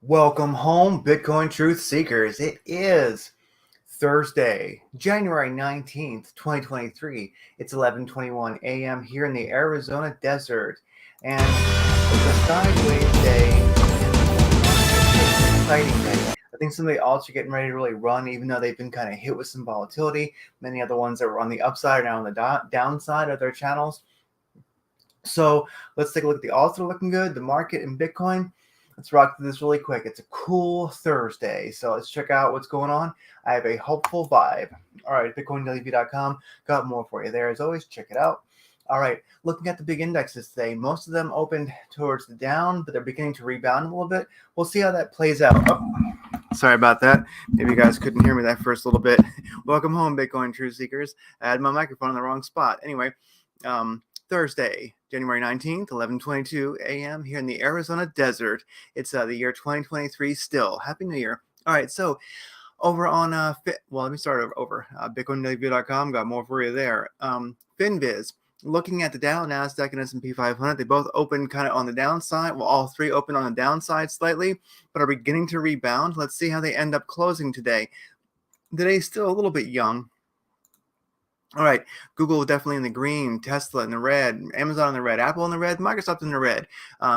Welcome home, Bitcoin Truth Seekers. It is Thursday, January 19th, 2023. It's 11:21 a.m. here in the Arizona desert. And it's a sideways day. It's an exciting day. I think some of the alts are getting ready to really run, even though they've been kind of hit with some volatility. Many other ones that were on the upside are now on the downside of their channels. So let's take a look at the alts that are looking good, the market, and Bitcoin. Let's rock through this really quick. It's a cool Thursday, so let's check out what's going on. I have a hopeful vibe. All right, BitcoinDailyView.com. Got more for you there as always. Check it out. All right, looking at the big indexes today, most of them opened towards the down, but they're beginning to rebound a little bit. We'll see how that plays out. Oh, sorry about that. Maybe you guys couldn't hear me that first little bit. Welcome home, Bitcoin Truth Seekers. I had my microphone in the wrong spot. Anyway, Thursday, January 19th, 11:22 a.m. here in the Arizona desert. It's the year 2023 still. Happy New Year. All right, so over on, let me start over. BitcoinDailyView.com, got more for you there. FinViz, looking at the Dow, NASDAQ, and S&P 500, they both opened kind of on the downside. Well, all three opened on the downside slightly, but are beginning to rebound. Let's see how they end up closing today. Today's still a little bit young. All right, Google definitely in the green, Tesla in the red, Amazon in the red, Apple in the red, Microsoft in the red.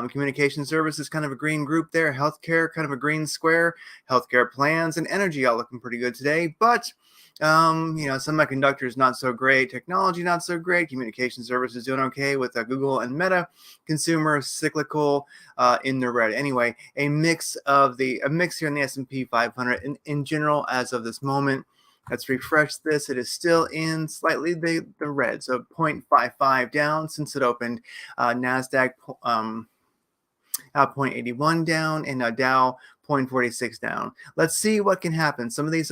Communication services kind of a green group there, healthcare kind of a green square, healthcare plans and energy all looking pretty good today. But semiconductors not so great, technology not so great, communication services doing okay with Google and Meta, consumer cyclical in the red. Anyway, a mix here in the S&P 500 in general as of this moment. Let's refresh this. It is still in slightly the red, so 0.55 down since it opened. NASDAQ 0.81 down, and Dow 0.46 down. Let's see what can happen. Some of these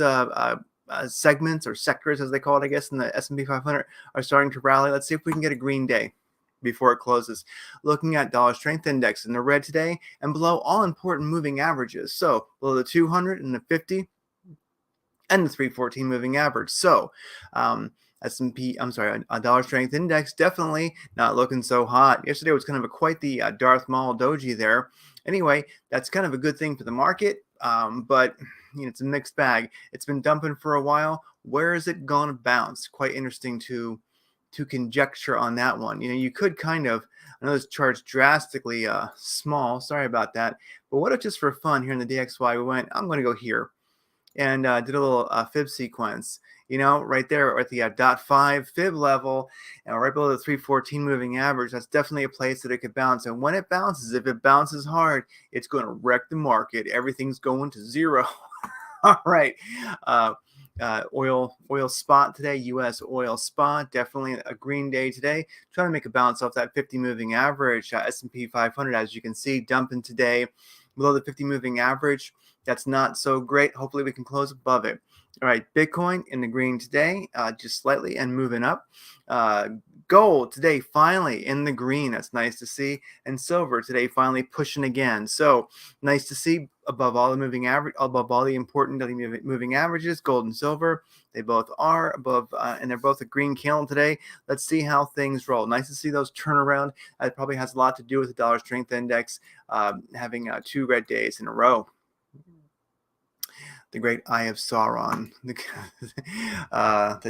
segments or sectors, as they call it, I guess, in the S&P 500 are starting to rally. Let's see if we can get a green day before it closes. Looking at dollar strength index in the red today and below all important moving averages. So below the 200 and the 50. And the 314 moving average. So dollar strength index definitely not looking so hot. Yesterday was kind of quite the Darth Maul doji there. Anyway, that's kind of a good thing for the market, but it's a mixed bag. It's been dumping for a while. Where is it going to bounce? Quite interesting to conjecture on that one. You could kind of, I know this chart's drastically small. Sorry about that. But what if just for fun here in the DXY we went, I'm going to go here. And did a little fib sequence, right there at the 0.5 fib level, and right below the 314 moving average. That's definitely a place that it could bounce. And when it bounces, if it bounces hard, it's going to wreck the market. Everything's going to zero. All right. Oil spot today, U.S. oil spot, definitely a green day today. Trying to make a bounce off that 50 moving average. S&P 500, as you can see, dumping today below the 50 moving average. That's not so great. Hopefully we can close above it. All right, Bitcoin in the green today, just slightly and moving up. Gold today finally in the green. That's nice to see. And silver today finally pushing again. So nice to see above all the moving average, above all the important daily moving averages. Gold and silver, they both are above, and they're both a green candle today. Let's see how things roll. Nice to see those turn around. It probably has a lot to do with the dollar strength index having 2 red days in a row. The great Eye of Sauron, the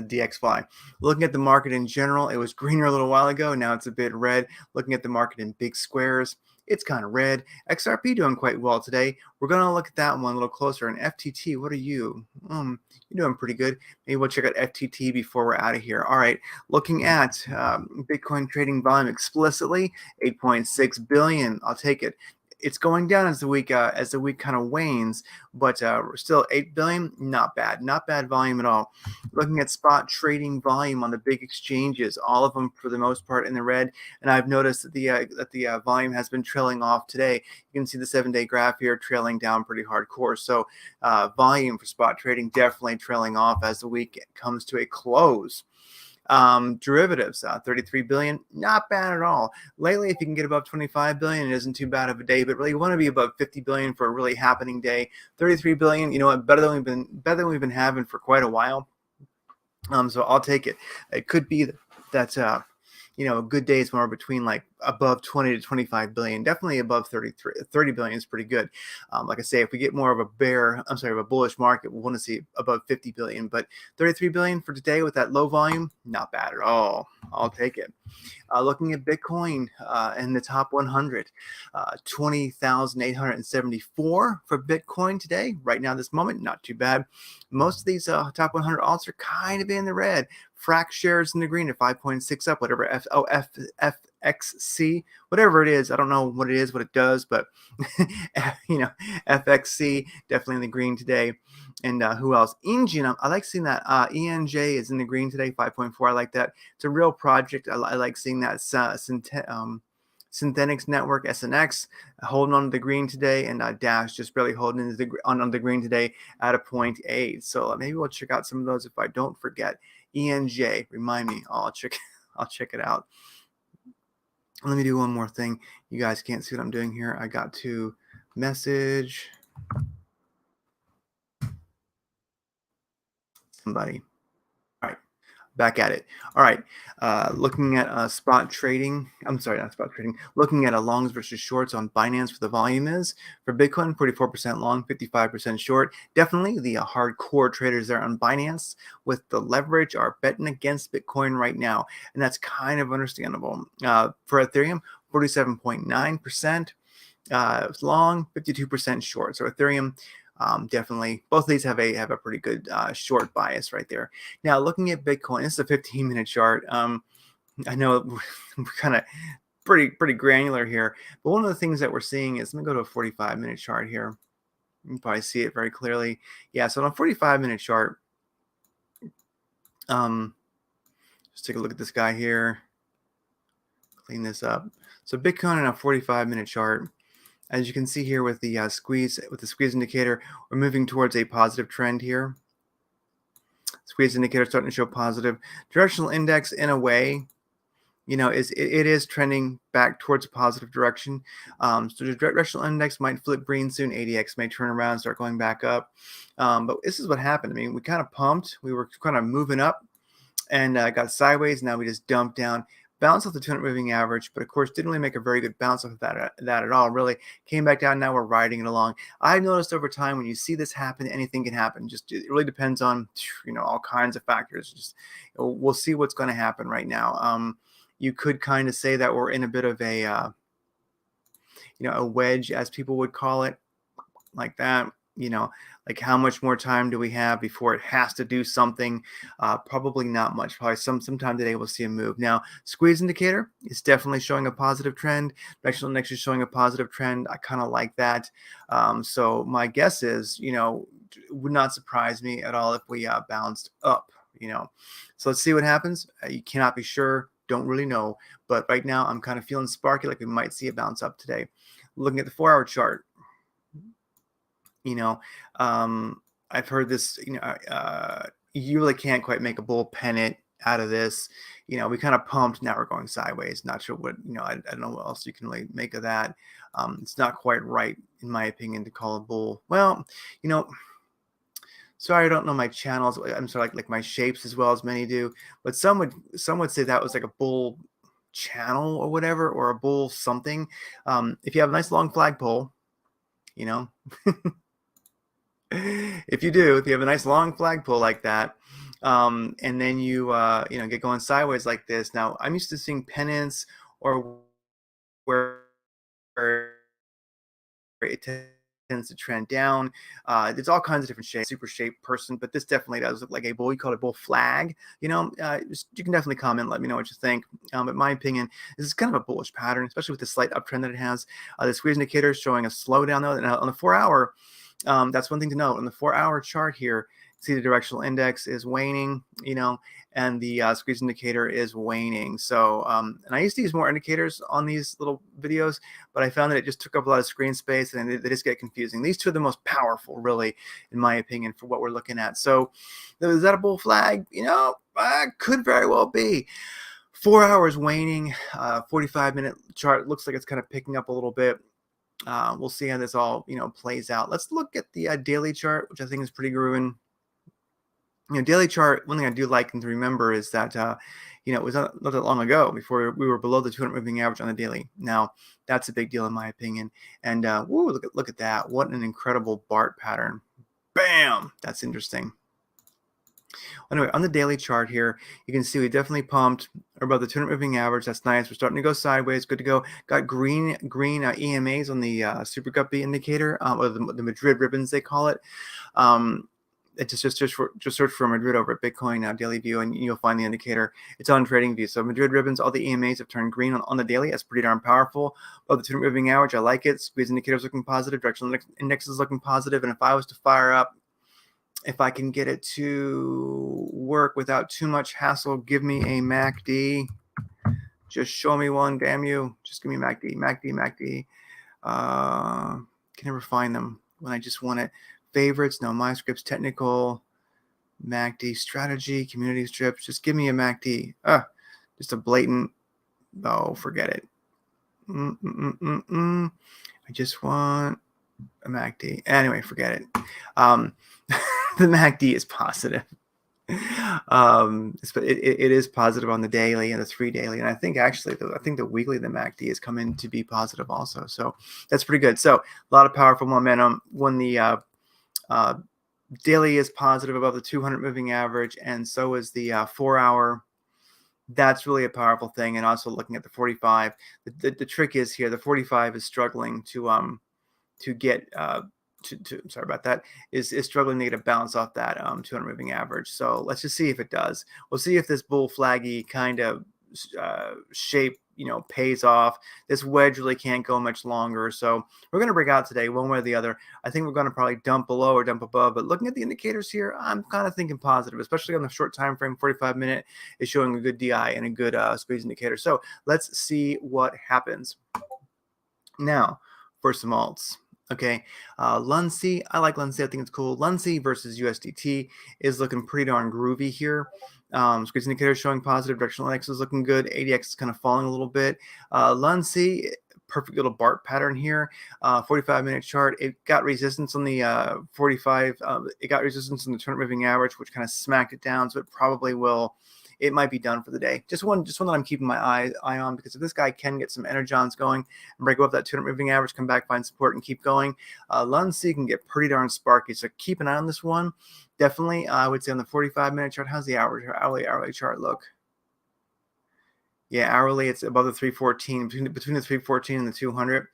DXY. Looking at the market in general, it was greener a little while ago. Now it's a bit red. Looking at the market in big squares, it's kind of red. XRP doing quite well today. We're going to look at that one a little closer. And FTT, what are you? You're doing pretty good. Maybe we'll check out FTT before we're out of here. All right, looking at Bitcoin trading volume explicitly, 8.6 billion. I'll take it. It's going down as the week kind of wanes, but we're still 8 billion. Not bad volume at all. Looking at spot trading volume on the big exchanges, all of them for the most part in the red. And I've noticed that the volume has been trailing off today. You can see the 7-day graph here trailing down pretty hardcore. So volume for spot trading definitely trailing off as the week comes to a close. Derivatives, 33 billion, not bad at all. Lately, if you can get above 25 billion, it isn't too bad of a day, but really you want to be above 50 billion for a really happening day. 33 billion, you know what, better than we've been having for quite a while. So I'll take it. It could be that a good day is more between like above 20 to 25 billion. Definitely above 30 billion is pretty good. Like I say, if we get more of a bullish market, we want to see above 50 billion. But 33 billion for today with that low volume, not bad at all. I'll take it. Looking at Bitcoin in the top 100, 20,874 for Bitcoin today. Right now, this moment, not too bad. Most of these top 100 alts are kind of in the red. Frac shares in the green at 5.6 up, whatever FXC, whatever it is. I don't know what it is, what it does, but FXC definitely in the green today. And who else? Engine, I like seeing that. ENJ is in the green today, 5.4. I like that. It's a real project. I like seeing that. Synthetics Network, SNX, holding on to the green today, and Dash just barely holding on the green today at a 0.8. So maybe we'll check out some of those if I don't forget. ENJ, remind me. I'll check it out. Let me do one more thing. You guys can't see what I'm doing here. I got to message somebody. All right, back at it. All right, looking at spot trading. I'm sorry, not spot trading. Looking at longs versus shorts on Binance for the volume is. For Bitcoin, 44% long, 55% short. Definitely the hardcore traders there on Binance with the leverage are betting against Bitcoin right now, and that's kind of understandable. For Ethereum, 47.9% long, 52% short. So Ethereum. Definitely, both of these have a pretty good short bias right there. Now, looking at Bitcoin, this is a 15-minute chart. I know we're kind of pretty granular here, but one of the things that we're seeing is, let me go to a 45-minute chart here. You can probably see it very clearly. Yeah, so on a 45-minute chart, just take a look at this guy here. Clean this up. So Bitcoin on a 45-minute chart. As you can see here with the squeeze indicator, we're moving towards a positive trend here. Squeeze indicator starting to show positive. Directional index, in a way, it is trending back towards a positive direction. So the directional index might flip green soon. ADX may turn around and start going back up. But this is what happened. I mean, we kind of pumped. We were kind of moving up and got sideways. Now we just dumped down. Bounced off the 200 moving average, but of course didn't really make a very good bounce off of that at all. Really came back down. Now we're riding it along. I've noticed over time when you see this happen, anything can happen. Just it really depends on all kinds of factors. Just we'll see what's going to happen right now. You could kind of say that we're in a bit of a a wedge, as people would call it, like that. Like how much more time do we have before it has to do something? Probably not much. Probably sometime today we'll see a move. Now, squeeze indicator is definitely showing a positive trend. Directional index is showing a positive trend. I kind of like that. So my guess is, would not surprise me at all if we bounced up. So let's see what happens. You cannot be sure. Don't really know. But right now I'm kind of feeling sparky, like we might see a bounce up today. Looking at the 4-hour chart. I've heard this, you really can't quite make a bull pennant out of this. We kind of pumped. Now we're going sideways. Not sure what, I don't know what else you can really make of that. It's not quite right, in my opinion, to call a bull. Well, sorry, I don't know my channels. I'm sorry, like my shapes as well as many do. But some would say that was like a bull channel or whatever, or a bull something. If you have a nice long flagpole, if you have a nice long flagpole like that, and then you get going sideways like this. Now I'm used to seeing pennants or where it tends to trend down. There's all kinds of different shapes, super shaped person, but this definitely does look like a bull. You call it a bull flag. You can definitely comment, let me know what you think. But my opinion, this is kind of a bullish pattern, especially with the slight uptrend that it has. The squeeze indicator is showing a slowdown though. And on the 4-hour, that's one thing to note. On the 4-hour chart here, see the directional index is waning, and the squeeze indicator is waning. So, and I used to use more indicators on these little videos, but I found that it just took up a lot of screen space and they just get confusing. These two are the most powerful, really, in my opinion, for what we're looking at. So, is that a bull flag? Could very well be. 4 hours waning, 45-minute chart looks like it's kind of picking up a little bit. We'll see how this all plays out. Let's look at the daily chart, which I think is pretty grooving. Daily chart, one thing I do like and to remember is that, it was not that long ago before we were below the 200 moving average on the daily. Now, that's a big deal in my opinion. And woo, look at that. What an incredible BART pattern. Bam! That's interesting. Anyway, on the daily chart here, you can see we definitely pumped above the 200 moving average. That's nice. We're starting to go sideways. Good to go. Got green EMAs on the Super Guppy indicator, or the Madrid ribbons they call it. Just search for Madrid over at Bitcoin Daily View, and you'll find the indicator. It's on Trading View. So Madrid ribbons, all the EMAs have turned green on the daily. That's pretty darn powerful. Above the 200 moving average, I like it. Squeeze indicators looking positive. Directional index is looking positive. And if I was to fire up, if I can get it to work without too much hassle, give me a MACD. Just show me one, damn you. Just give me MACD. Can never find them when I just want it. Favorites, no, my scripts, technical, MACD, strategy, community strips. Just give me a MACD. Just a blatant, forget it. I just want a MACD. Anyway, forget it. The MACD is positive. It is positive on the daily and the 3 daily, and I think actually the weekly, the MACD has come in to be positive also. So that's pretty good. So a lot of powerful momentum when the daily is positive above the 200 moving average, and so is the 4-hour. That's really a powerful thing. And also looking at the 45, the trick is here the 45 is struggling to get sorry about that, is struggling to get a bounce off that 200 moving average. So let's just see if it does. We'll see if this bull flaggy kind of shape pays off. This wedge really can't go much longer, so we're going to break out today one way or the other. I think we're going to probably dump below or dump above, but looking at the indicators here, I'm kind of thinking positive, especially on the short time frame. 45 minute is showing a good DI and a good squeeze indicator. So let's see what happens now for some alts. Okay, Luncy, I like Luncy. I think it's cool. Luncy versus USDT is looking pretty darn groovy here. Squeeze indicator showing positive. Directional index is looking good. ADX is kind of falling a little bit. Luncy, perfect little BART pattern here. 45-minute chart. It got resistance on the 45. It got resistance on the 200 moving average, which kind of smacked it down. So it probably will. It might be done for the day. Just one that I'm keeping my eye on, because if this guy can get some energons going and break above that 200 moving average, come back, find support, and keep going, Luncy can get pretty darn sparky. So keep an eye on this one. Definitely, I would say on the 45-minute chart. How's the hourly chart look? Yeah, hourly, it's above the 314, between the 314 and the 200.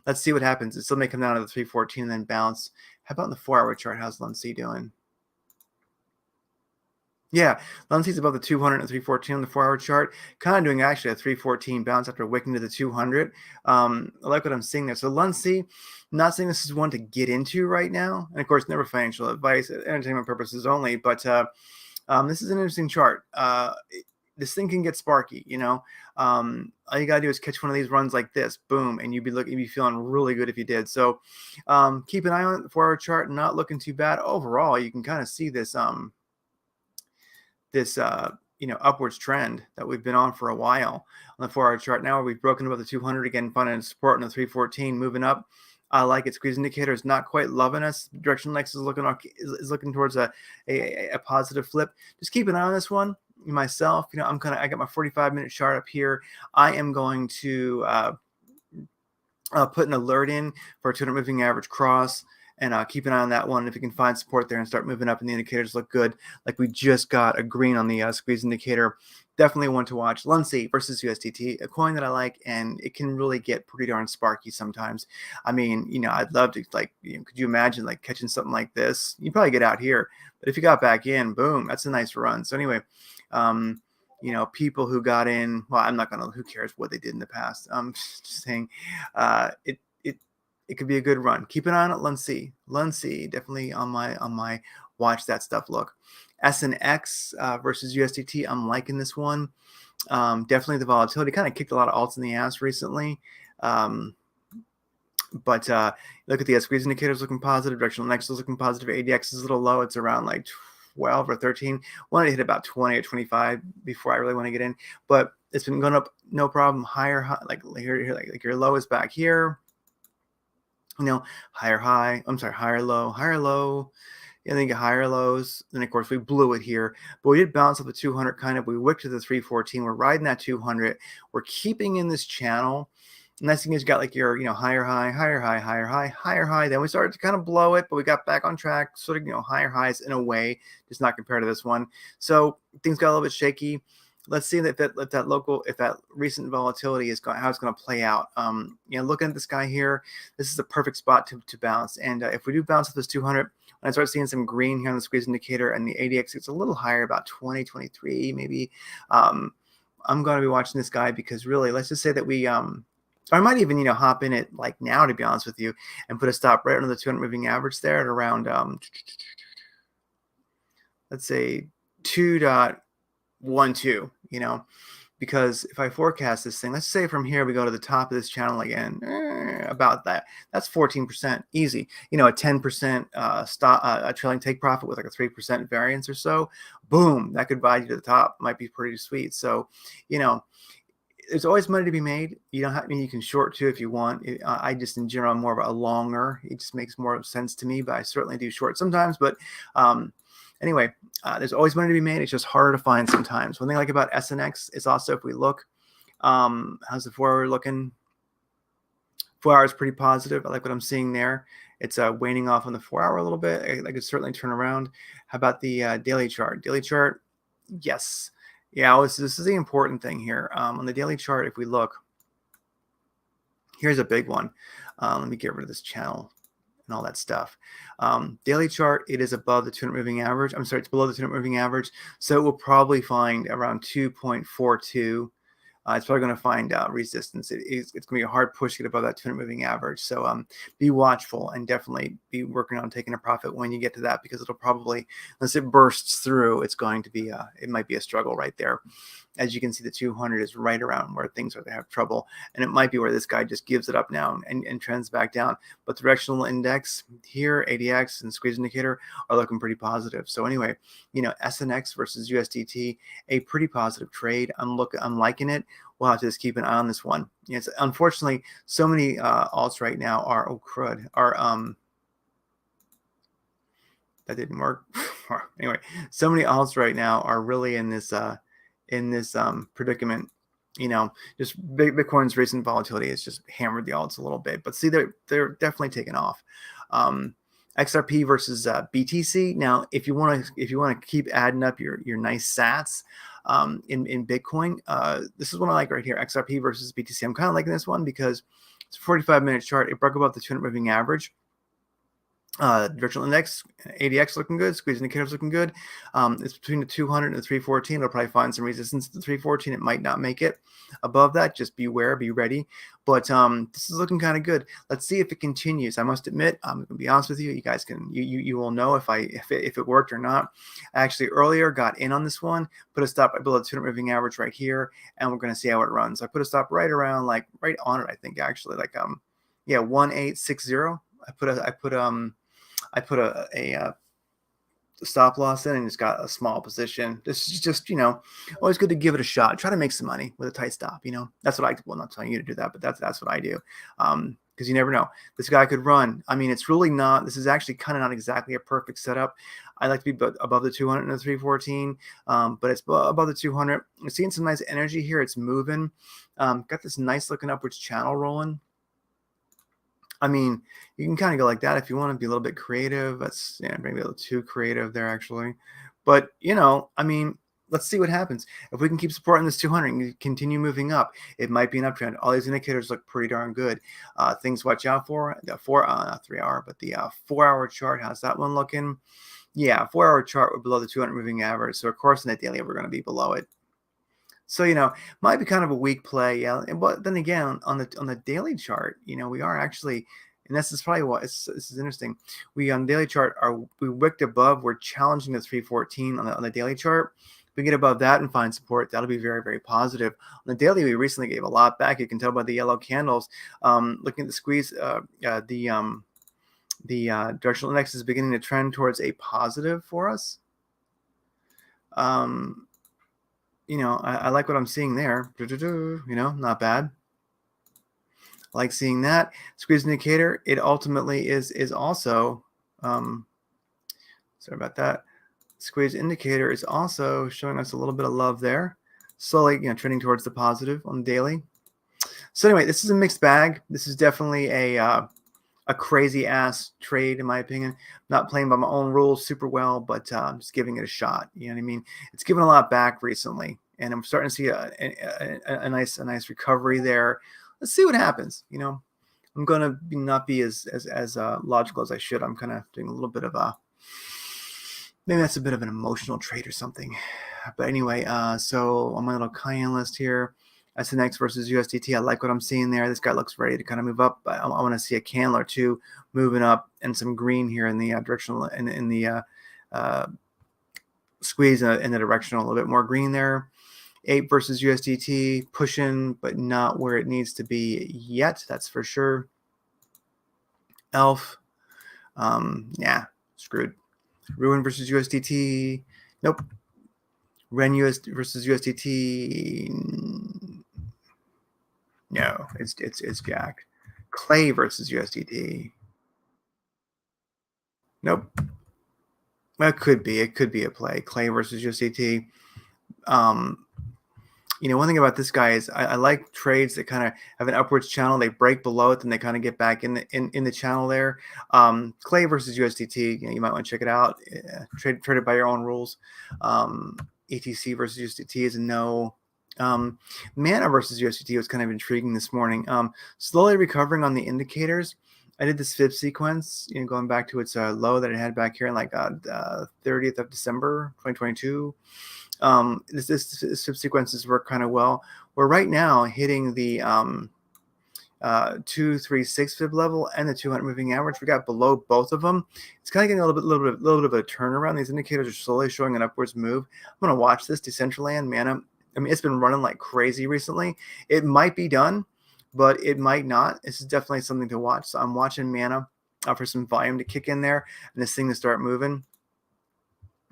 Let's see what happens. It still may come down to the 314 and then bounce. How about in the 4-hour chart? How's Luncy doing? Yeah, Luncy's above the 200 and 314 on the 4-hour chart. Kind of doing actually a 314 bounce after wicking to the 200. I like what I'm seeing there. So Luncy, not saying this is one to get into right now. And of course, never financial advice, entertainment purposes only. But this is an interesting chart. This thing can get sparky, all you gotta do is catch one of these runs like this, boom, and you'd be feeling really good if you did. So keep an eye on the 4-hour chart. Not looking too bad overall. You can kind of see this upwards trend that we've been on for a while on the 4-hour chart. Now we've broken above the 200 again, finding support in the 314, moving up. I like it. Squeeze indicator is not quite loving us. Directional index is looking towards a positive flip. Just keep an eye on this one. Myself, I got my 45-minute chart up here. I am going to put an alert in for a 200 moving average cross. And keep an eye on that one. If you can find support there and start moving up and the indicators look good, like we just got a green on the squeeze indicator, definitely one to watch. Luncy versus USDT, a coin that I like, and it can really get pretty darn sparky sometimes. I mean, I'd love to, could you imagine catching something like this? You'd probably get out here, but if you got back in, boom, that's a nice run. So anyway, people who got in, well, I'm not gonna, who cares what they did in the past? I'm just saying, it could be a good run. Keep an eye on it, Luncy. Luncy, definitely on my watch that stuff look. SNX versus USDT, I'm liking this one. Definitely the volatility kind of kicked a lot of alts in the ass recently. But look at the squeeze indicators looking positive. Directional index is looking positive. ADX is a little low. It's around 12 or 13. Wanted to hit about 20 or 25 before I really want to get in. But it's been going up no problem. Higher, your low is back here. Higher high, higher low, and then get higher lows. Then of course we blew it here, but we did bounce up the 200 kind of. We wicked to the 314. We're riding that 200. We're keeping in this channel. Nice thing is you got like your, higher high, higher high, higher high, higher high. Then we started to kind of blow it, but we got back on track, sort of, higher highs in a way, just not compared to this one. So things got a little bit shaky. Let's see if that recent volatility is how it's going to play out. Looking at this guy here, this is a perfect spot to bounce. And if we do bounce at this 200, when I start seeing some green here on the squeeze indicator and the ADX gets a little higher, about 20, 23 maybe, I'm going to be watching this guy because really, let's just say that we I might even, hop in it like now, to be honest with you, and put a stop right under the 200 moving average there at around, let's say 2.12, because if I forecast this thing, let's say from here we go to the top of this channel again, about that. That's 14%, easy. A 10% stop, a trailing take profit with like a 3% variance or so. Boom, that could buy you to the top. Might be pretty sweet. So, there's always money to be made. You don't have, you can short too if you want. I just, in general, I'm more of a longer. It just makes more sense to me, but I certainly do short sometimes. But anyway, there's always money to be made. It's just harder to find sometimes. One thing I like about SNX is also, if we look, how's the 4 hour looking? 4 hours pretty positive. I like what I'm seeing there. It's waning off on the 4 hour a little bit. I could certainly turn around. How about the daily chart? Daily chart, yes. Yeah, this is the important thing here. On the daily chart, if we look, here's a big one. Let me get rid of this channel and all that stuff. Daily chart, it is above the 200 moving average. I'm sorry, it's below the 200 moving average. So it will probably find around 2.42. It's probably going to find resistance. It's going to be a hard push to get above that 200 moving average. So be watchful and definitely be working on taking a profit when you get to that, because it'll probably, unless it bursts through, it's going to be, it might be a struggle right there. As you can see, the 200 is right around where things are, they have trouble. And it might be where this guy just gives it up now and trends back down. But the directional index here, ADX and squeeze indicator, are looking pretty positive. So anyway, SNX versus USDT, a pretty positive trade. I'm liking it. We'll have to just keep an eye on this one. It's unfortunately, so many alts right now are, that didn't work. Anyway, so many alts right now are really in this predicament. Just Bitcoin's recent volatility has just hammered the alts a little bit, but see, they're definitely taking off. XRP versus BTC. Now, if you want to keep adding up your nice sats in Bitcoin, this is one I like right here. XRP versus BTC. I'm kind of liking this one because it's a 45-minute chart. It broke above the 200 moving average. Virtual index, ADX looking good, squeeze indicators looking good. It's between the 200 and the 314. It'll probably find some resistance at the 314. It might not make it above that. Just beware, be ready. But this is looking kind of good. Let's see if it continues. I must admit, I'm gonna be honest with you. You guys can you will know if it worked or not. I actually earlier got in on this one, put a stop below the 200 moving average right here, and we're gonna see how it runs. I put a stop right around, like right on it. I think actually, like 1860. I put a stop loss in and just got a small position. This is just, always good to give it a shot. Try to make some money with a tight stop. That's what well, I'm not telling you to do that, but that's what I do. Because you never know. This guy could run. I mean, it's really not, this is actually kind of not exactly a perfect setup. I like to be above the 200 and the 314, but it's above the 200. We're seeing some nice energy here. It's moving. Got this nice looking upwards channel rolling. I mean, you can kind of go like that if you want to be a little bit creative. That's maybe a little too creative there, actually. But, I mean, let's see what happens. If we can keep supporting this 200 and continue moving up, it might be an uptrend. All these indicators look pretty darn good. Things to watch out for, the 3 hour, but the 4 hour chart, how's that one looking? Yeah, 4 hour chart, we're below the 200 moving average. So, of course, in the daily, we're going to be below it. So, might be kind of a weak play. Yeah. But then again, on the daily chart, we are actually, and this is probably this is interesting. We on the daily chart we wicked above. We're challenging the 314 on the daily chart. If we get above that and find support, that'll be very, very positive. On the daily, we recently gave a lot back. You can tell by the yellow candles. Looking at the squeeze, the directional index is beginning to trend towards a positive for us. I like what I'm seeing there. Not bad. I like seeing that. Squeeze indicator, it ultimately is also Sorry about that. Squeeze indicator is also showing us a little bit of love there. Slowly, trending towards the positive on the daily. So anyway, this is a mixed bag. This is definitely a crazy ass trade in my opinion. Not playing by my own rules super well, but I'm just giving it a shot. You know what I mean? It's given a lot back recently, and I'm starting to see a nice recovery there. Let's see what happens. I'm gonna not be as logical as I should. I'm kind of doing a little bit of maybe that's a bit of an emotional trade or something. But anyway, so on my little KuCoin list here, SNX versus USDT, I like what I'm seeing there. This guy looks ready to kind of move up. I want to see a candle or two moving up and some green here in the directional in the squeeze in the directional, a little bit more green there. Ape versus USDT, pushing, but not where it needs to be yet. That's for sure. Elf, yeah, screwed. Ruin versus USDT, nope. Ren US versus USDT, no, it's jacked. Clay versus USDT, nope. Well, it could be a play. Clay versus USDT. One thing about this guy is I like trades that kind of have an upwards channel. They break below it, then they kind of get back in the channel there. Clay versus USDT, you might want to check it out. Trade it by your own rules. ETC versus USDT is a no. Mana versus USDT was kind of intriguing this morning. Slowly recovering on the indicators. I did this fib sequence, going back to its low that it had back here in like 30th of December, 2022. This fib sequences work kind of well. We're right now hitting the 236 fib level and the 200 moving average. We got below both of them. It's kind of getting a little bit of a turnaround. These indicators are slowly showing an upwards move. I'm going to watch this Decentraland Mana. I mean, it's been running like crazy recently. It might be done, but it might not. This is definitely something to watch. So I'm watching Mana for some volume to kick in there and this thing to start moving.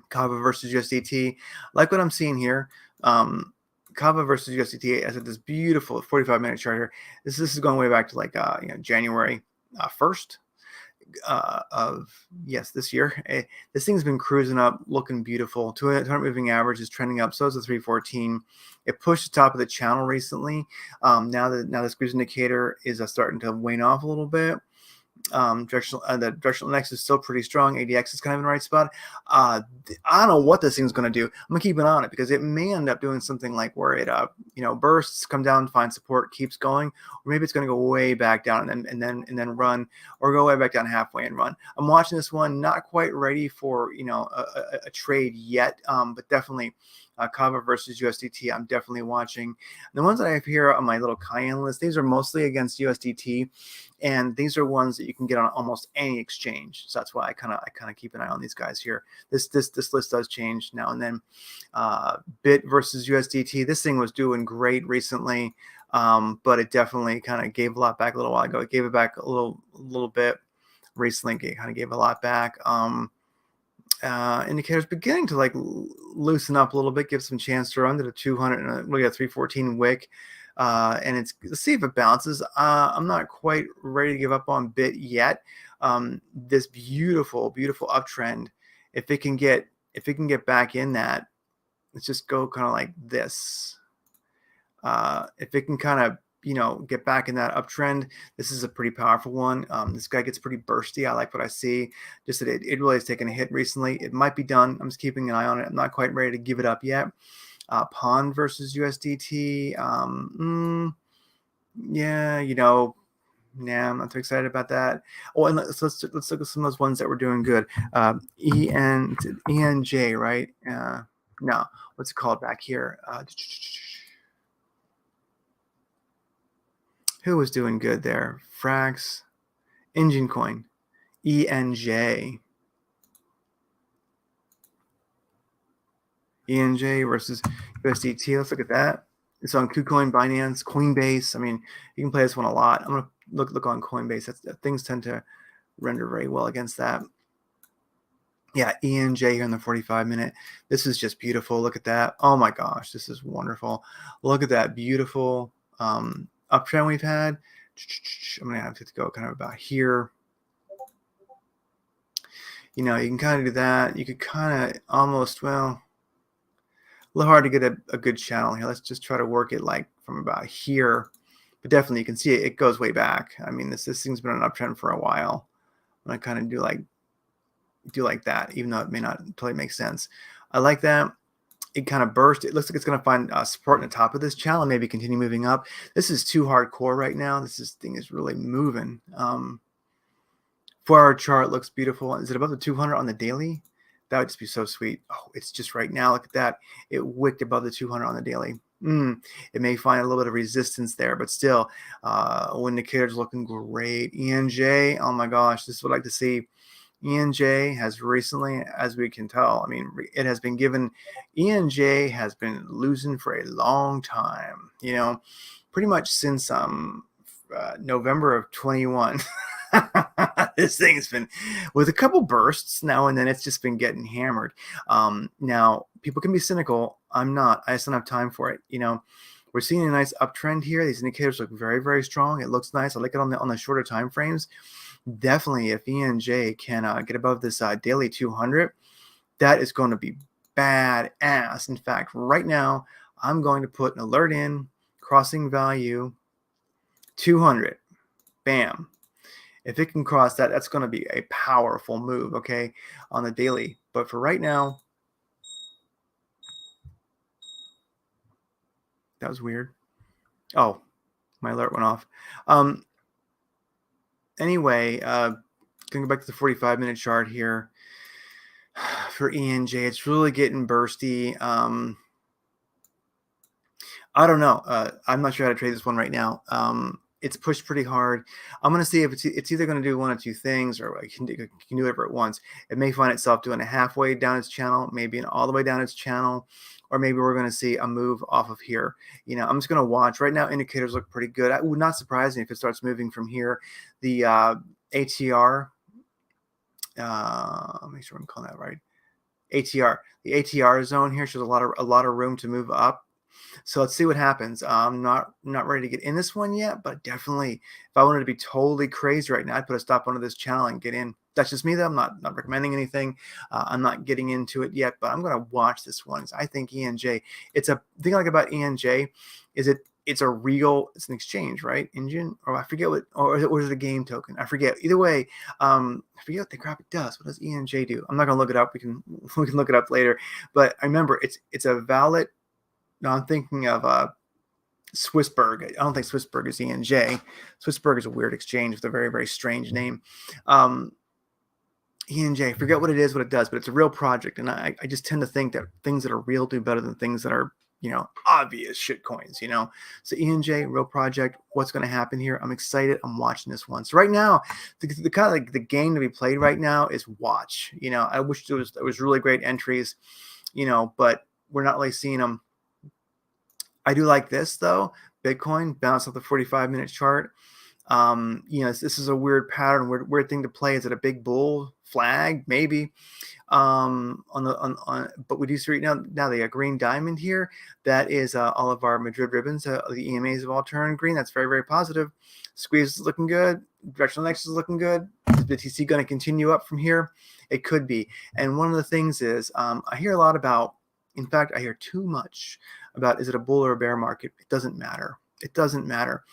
Kava versus USDT. Like what I'm seeing here. Kava versus USDT as this beautiful 45-minute chart here. This is going way back to like January 1st of this year. This thing's been cruising up, looking beautiful. 200 moving average is trending up. So is the 314. It pushed the top of the channel recently. Now the squeeze indicator is starting to wane off a little bit. The directional next is still pretty strong. ADX is kind of in the right spot. I don't know what this thing's going to do. I'm gonna keep an eye on it because it may end up doing something like where it bursts, come down, find support, keeps going, or maybe it's going to go way back down and then run, or go way back down halfway and run. I'm watching this one, not quite ready for a trade yet, but definitely. Kava versus USDT, I'm definitely watching. The ones that I have here on my little KuCoin list, these are mostly against USDT, and these are ones that you can get on almost any exchange. So that's why I kind of keep an eye on these guys here. This list does change now and then. Bit versus USDT, this thing was doing great recently, but it definitely kind of gave a lot back a little while ago. It gave it back a little bit recently. It kind of gave a lot back. Indicators beginning to like loosen up a little bit, give some chance to run to the 200 and look at 314 wick, and let's see if it bounces. I'm not quite ready to give up on Bit yet. This beautiful uptrend, if it can get back in that, let's just go kind of like this. If it can kind of get back in that uptrend, this is a pretty powerful one. This guy gets pretty bursty. I like what I see. Just that it really has taken a hit recently. It might be done. I'm just keeping an eye on it. I'm not quite ready to give it up yet. Pond versus USDT. Yeah, nah, I'm not too excited about that. Oh, and let's look at some of those ones that were doing good. ENJ, right? No, what's it called back here? Who was doing good there? Frax, Engine Coin, ENJ. ENJ versus USDT. Let's look at that. It's on KuCoin, Binance, Coinbase. I mean, you can play this one a lot. I'm gonna look on Coinbase. Things tend to render very well against that. Yeah, ENJ here in the 45-minute. This is just beautiful. Look at that. Oh my gosh, this is wonderful. Look at that beautiful uptrend we've had. I'm gonna have to go kind of about here. You know, you can kind of do that. You could kind of almost, well, a little hard to get a good channel here. Let's just try to work it like from about here. But definitely you can see it goes way back. I mean, this thing's been on an uptrend for a while. And I kind of do like that, even though it may not totally make sense. I like that. It kind of burst. It looks like it's going to find support in the top of this channel and maybe continue moving up. This is too hardcore right now. This thing is really moving. 4-hour chart looks beautiful. Is it above the 200 on the daily? That would just be so sweet. Oh, it's just right now. Look at that. It wicked above the 200 on the daily. It may find a little bit of resistance there, but still, indicator's looking great. ENJ, oh my gosh, this is what I like to see. ENJ has recently, as we can tell, I mean, it has been given, ENJ has been losing for a long time, you know, pretty much since November of 21. This thing's been with a couple bursts now and then. It's just been getting hammered. Now people can be cynical. I'm not. I just don't have time for it. You know, we're seeing a nice uptrend here. These indicators look very, very strong. It looks nice. I like it on the shorter time frames. Definitely, if ENJ can get above this daily 200, that is going to be badass. In fact, right now I'm going to put an alert in crossing value 200. Bam. If it can cross that, that's going to be a powerful move, okay, on the daily. But for right now, that was weird. Oh, my alert went off. Anyway, going to go back to the 45-minute chart here for ENJ. It's really getting bursty. I don't know. I'm not sure how to trade this one right now. It's pushed pretty hard. I'm going to see if it's either going to do one of two things, or I can do whatever it wants. It may find itself doing a halfway down its channel, maybe an all the way down its channel, or maybe we're going to see a move off of here. You know, I'm just going to watch. Right now, indicators look pretty good. It would not surprise me if it starts moving from here. The ATR, make sure I'm calling that right. ATR, the ATR zone here shows a lot of room to move up. So let's see what happens. I'm not ready to get in this one yet, but definitely, if I wanted to be totally crazy right now, I'd put a stop onto this channel and get in. That's just me, though. I'm not recommending anything. I'm not getting into it yet, but I'm going to watch this one. I think ENJ. It's a thing I like about ENJ is it's an exchange, right? Engine, or I forget what, or is it a game token? I forget. Either way, I forget what the crap it does. What does ENJ do? I'm not going to look it up. We can look it up later. But I remember it's a valid. No, I'm thinking of Swissberg. I don't think Swissberg is ENJ. Swissberg is a weird exchange with a very, very strange name. ENJ, forget what it is, what it does, but it's a real project. And I just tend to think that things that are real do better than things that are, you know, obvious shit coins, you know. So ENJ, real project. What's going to happen here? I'm excited. I'm watching this one. So right now, the kind of like the game to be played right now is watch. You know, I wish there was really great entries, you know, but we're not really seeing them. I do like this though. Bitcoin bounced off the 45-minute chart. You know, this is a weird pattern, weird thing to play. Is it a big bull flag? Maybe. But we do see right now the green diamond here. That is all of our Madrid ribbons. The EMAs have all turned green. That's very, very positive. Squeeze is looking good. Directional nexus is looking good. Is BTC going to continue up from here? It could be. And one of the things is I hear a lot about. In fact, I hear too much about, is it a bull or a bear market? It doesn't matter. It doesn't matter.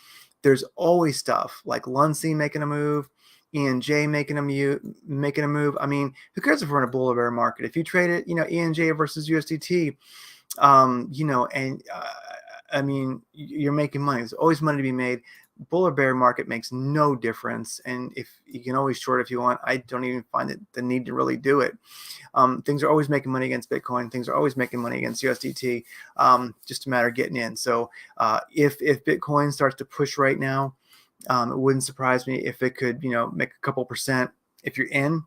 There's always stuff like Lunsey making a move, ENJ making a move. I mean, who cares if we're in a bull or bear market? If you trade it, you know, ENJ versus USDT, you know, and I mean, you're making money. There's always money to be made. Bull or bear market makes no difference, and if you can always short if you want. I don't even find it the need to really do it. Things are always making money against Bitcoin. Things are always making money against USDT. Just a matter of getting in. So if Bitcoin starts to push right now, it wouldn't surprise me if it could, you know, make a couple percent. If you're in,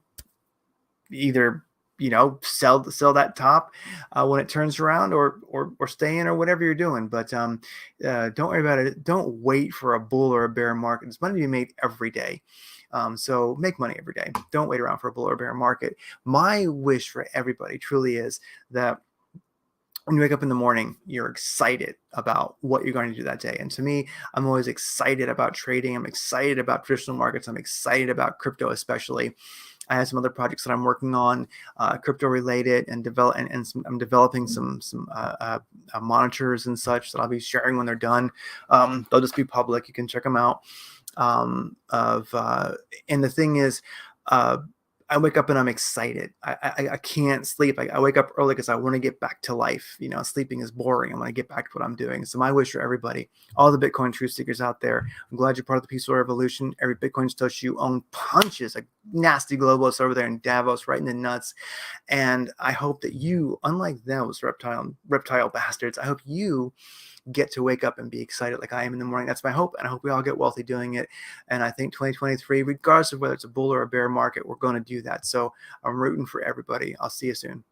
either, you know, sell that top when it turns around, or stay in, or whatever you're doing. But don't worry about it. Don't wait for a bull or a bear market. There's money to be made every day. So make money every day. Don't wait around for a bull or bear market. My wish for everybody truly is that when you wake up in the morning, you're excited about what you're going to do that day. And to me, I'm always excited about trading. I'm excited about traditional markets. I'm excited about crypto, especially. I have some other projects that I'm working on, crypto related, and I'm developing some monitors and such that I'll be sharing when they're done. They'll just be public. You can check them out. And the thing is, I wake up and I'm excited. I can't sleep. I wake up early because I want to get back to life. Sleeping is boring. I want to get back to what I'm doing. So my wish for everybody, all the Bitcoin truth seekers out there, I'm glad you're part of the peaceful revolution. Every Bitcoin Satoshi you own punches a nasty globalist over there in Davos right in the nuts. And I hope that you, unlike those reptile bastards, I hope you get to wake up and be excited like I am in the morning. That's my hope, and I hope we all get wealthy doing it. And I think 2023, regardless of whether it's a bull or a bear market, we're going to do that. So I'm rooting for everybody. I'll see you soon.